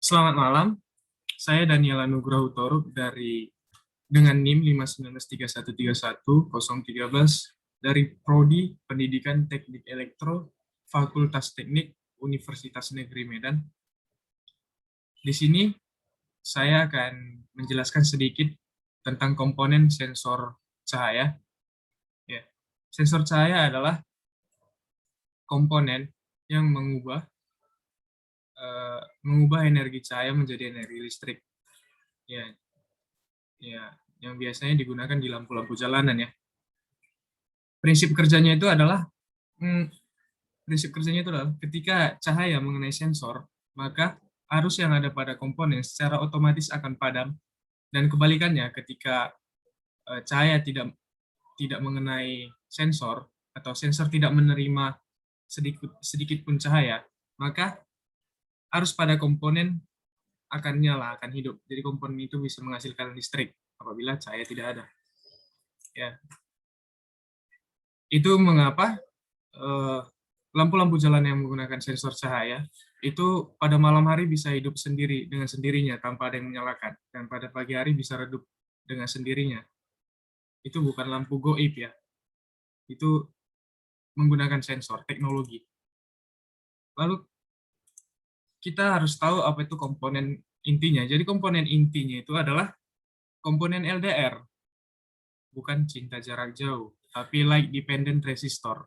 Selamat malam, saya Daniela Nugroho Toruk dengan NIM 5193131-013 dari Prodi Pendidikan Teknik Elektro, Fakultas Teknik, Universitas Negeri Medan. Di sini saya akan menjelaskan sedikit tentang komponen sensor cahaya. Ya, sensor cahaya adalah komponen yang mengubah energi cahaya menjadi energi listrik. Ya, yang biasanya digunakan di lampu-lampu jalanan ya. Prinsip kerjanya itu adalah hmm, ketika cahaya mengenai sensor, maka arus yang ada pada komponen secara otomatis akan padam, dan kebalikannya ketika cahaya tidak mengenai sensor atau sensor tidak menerima sedikit pun cahaya, maka arus pada komponen akan nyala, akan hidup. Jadi komponen itu bisa menghasilkan listrik apabila cahaya tidak ada. Ya, itu mengapa lampu-lampu jalan yang menggunakan sensor cahaya itu pada malam hari bisa hidup sendiri dengan sendirinya tanpa ada yang menyalakan, dan pada pagi hari bisa redup dengan sendirinya. Itu bukan lampu goib ya, itu menggunakan sensor teknologi. Lalu kita harus tahu apa itu komponen intinya. Jadi komponen intinya itu adalah komponen LDR, bukan cinta jarak jauh, tapi light dependent resistor.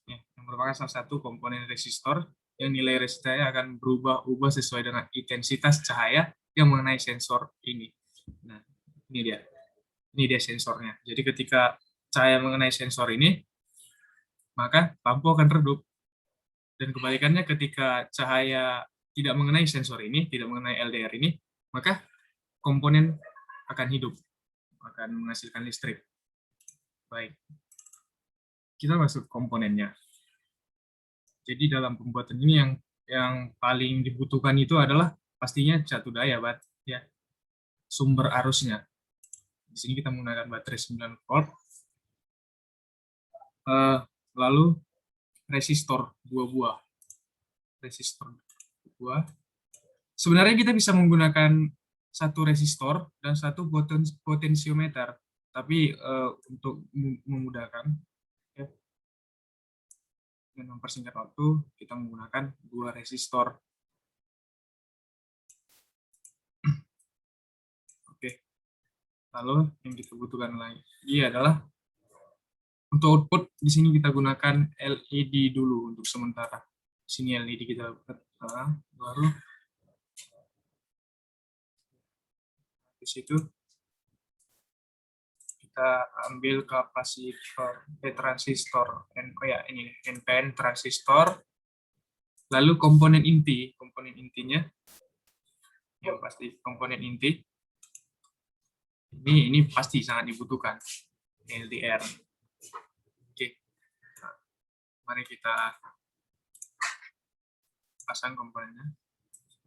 Ya, yang merupakan salah satu komponen resistor yang nilai resistornya akan berubah-ubah sesuai dengan intensitas cahaya yang mengenai sensor ini. Nah, ini dia. Ini dia sensornya. Jadi ketika cahaya mengenai sensor ini, maka lampu akan redup. Dan kebalikannya ketika cahaya tidak mengenai sensor ini, tidak mengenai LDR ini, maka komponen akan hidup, akan menghasilkan listrik. Baik. Kita masuk komponennya. Jadi dalam pembuatan ini yang paling dibutuhkan itu adalah pastinya satu daya, ya, sumber arusnya. Di sini kita menggunakan baterai 9 volt, lalu resistor 2 buah. Resistor 2. Sebenarnya kita bisa menggunakan satu resistor dan satu potensiometer, tapi untuk memudahkan ya, dan mempersingkat waktu, kita menggunakan 2 resistor. Oke. Lalu yang kita butuhkan lagi adalah untuk output. Di sini kita gunakan LED dulu untuk sementara. Di sini LED kita baru di situ kita ambil kapasitor transistor ini NPN transistor. Lalu komponen intinya yang pasti komponen inti ini pasti sangat dibutuhkan, LDR. Oke, nah, mari kita pasang komponennya.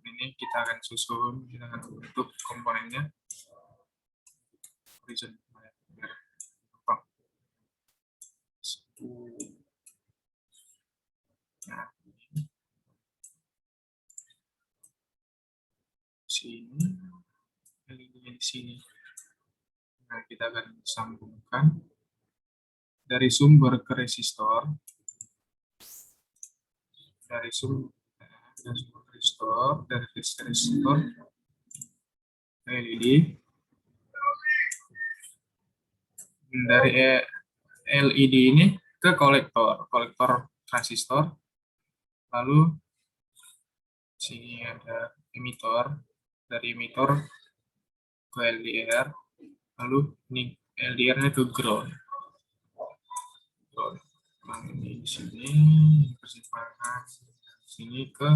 Ini kita akan susun, kita akan bentuk komponennya. Horizon. Nah, sini, LED-nya di sini. Nah, kita akan sambungkan dari sumber ke resistor, dari sumber ke resistor, dari resistor ke LED, dari LED ini ke kolektor transistor, lalu sini ada emitor, dari emitor ke LDR, lalu ini LDR-nya ke ground. Nah, ini di sini persimpangan sini ke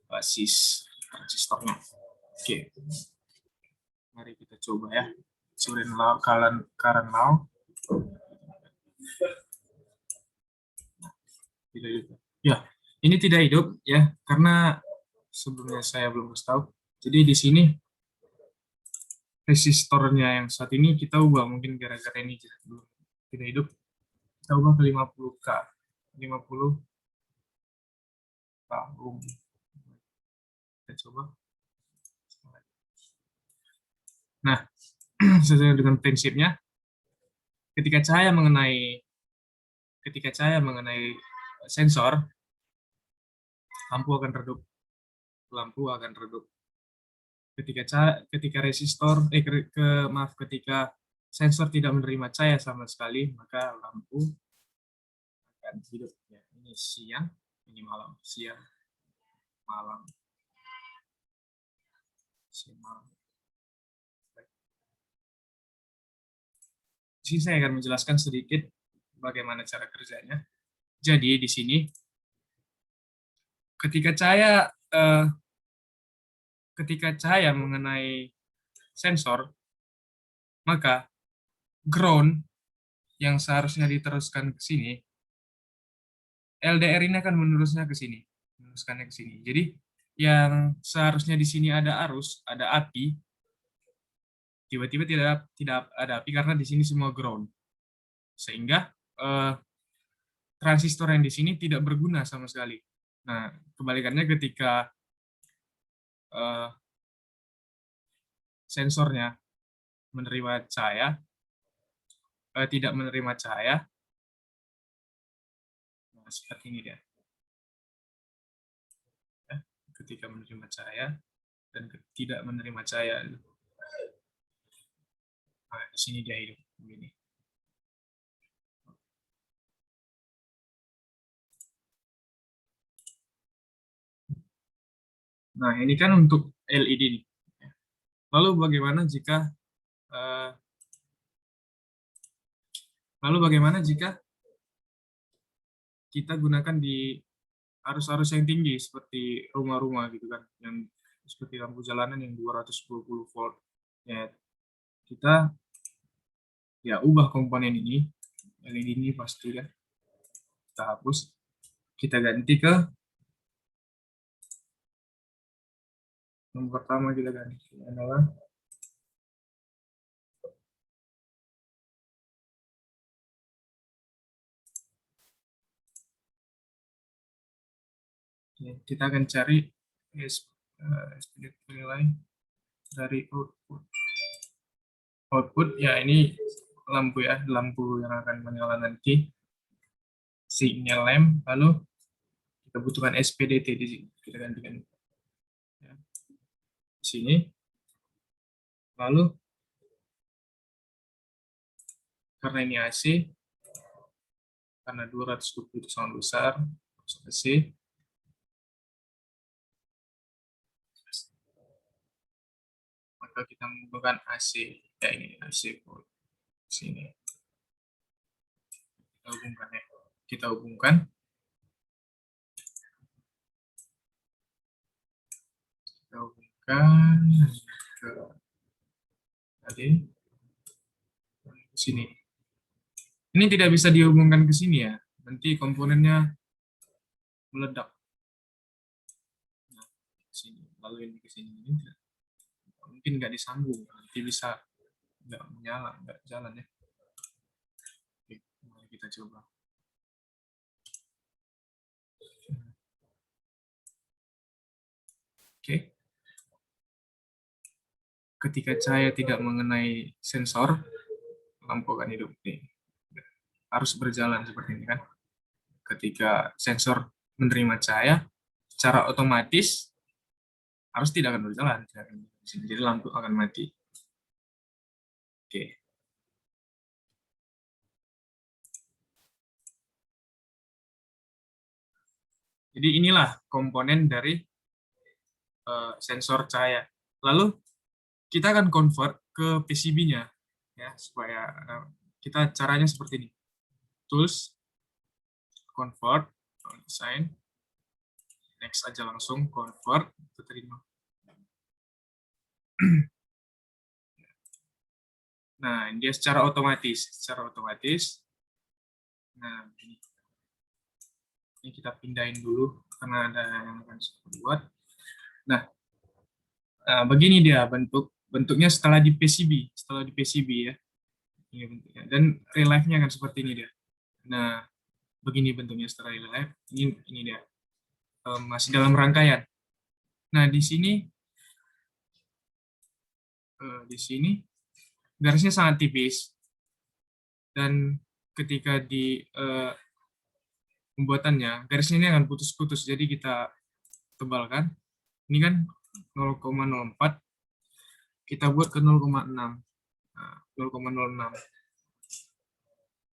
basis transistornya. Oke, mari kita coba ya. Current law, current law. Tidak hidup. Ya, ini tidak hidup ya, karena sebelumnya saya belum tahu. Jadi di sini resistornya yang saat ini kita ubah, mungkin gara-gara ini belum tidak hidup. Kita ubah ke 50K. 50 ohm. Kita coba. Nah, sesuai dengan prinsipnya, ketika cahaya mengenai sensor, lampu akan redup. Lampu akan redup. Ketika resistor, maaf, ketika sensor tidak menerima cahaya sama sekali, maka lampu akan hidup. Ya, ini siang, ini malam, siang, malam, siang, malam. Di sini saya akan menjelaskan sedikit bagaimana cara kerjanya. Jadi di sini ketika cahaya eh, ketika cahaya mengenai sensor, maka ground yang seharusnya diteruskan ke sini, LDR ini akan menerusnya ke sini, meneruskannya ke sini. Jadi yang seharusnya di sini ada arus, ada api, tiba-tiba tidak ada api karena di sini semua ground. Sehingga eh, transistor yang di sini tidak berguna sama sekali. Nah, kebalikannya ketika eh, sensornya menerima cahaya, tidak menerima cahaya, nah, seperti ini dia. Ya, ketika menerima cahaya dan tidak menerima cahaya, nah, di sini dia hidup begini. Nah, ini kan untuk LED nih. Lalu bagaimana jika eh, kita gunakan di arus-arus yang tinggi seperti rumah-rumah gitu kan, yang seperti lampu jalanan yang 220 volt. Ya, kita ya ubah komponen ini, LED ini pasti kan kita hapus, kita ganti ke yang pertama, kita ganti adalah kita akan cari nilai dari output ya, ini lampu ya, lampu yang akan menyala nanti, sinyal lamp. Lalu kita butuhkan SPDT di sini, kita gantikan ya, di sini. Lalu karena ini AC, karena 220 itu sangat besar, AC, maka kita menggunakan AC ya, ini AC port sini, kita hubungkan ya, kita hubungkan ke tadi ke sini. Ini tidak bisa dihubungkan ke sini ya, nanti komponennya meledak. Nah, ke sini, lalu ini ke sini, ini tidak, mungkin nggak disambung, nanti bisa nggak menyala, nggak jalan ya. Oke, mari kita coba. Oke, ketika cahaya tidak mengenai sensor, lampu akan hidup nih. Harus berjalan seperti ini kan. Ketika sensor menerima cahaya, secara otomatis harus tidak akan berjalan. Jadi lampu akan mati. Oke. Jadi inilah komponen dari sensor cahaya. Lalu kita akan convert ke PCB-nya ya, supaya kita caranya seperti ini. Tools, convert, design, next aja langsung convert, terima. Nah, dia secara otomatis. Nah, ini kita pindahin dulu karena ada yang akan saya buat. Nah, begini dia bentuknya setelah di PCB ya. Ini bentuknya. Dan real life-nya akan seperti ini dia. Nah, begini bentuknya setelah real life. Ini dia. Masih dalam rangkaian. Nah, di sini di sini garisnya sangat tipis, dan ketika di pembuatannya garisnya ini akan putus-putus, jadi kita tebalkan. Ini kan 0,04, kita buat ke 0,6. Nah, 0,06.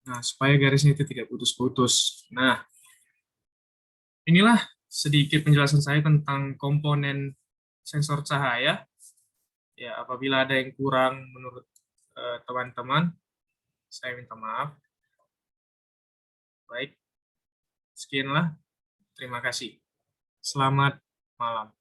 Nah, supaya garisnya itu tidak putus-putus. Nah, inilah sedikit penjelasan saya tentang komponen sensor cahaya. Ya, apabila ada yang kurang menurut teman-teman, saya minta maaf. Baik, sekianlah. Terima kasih. Selamat malam.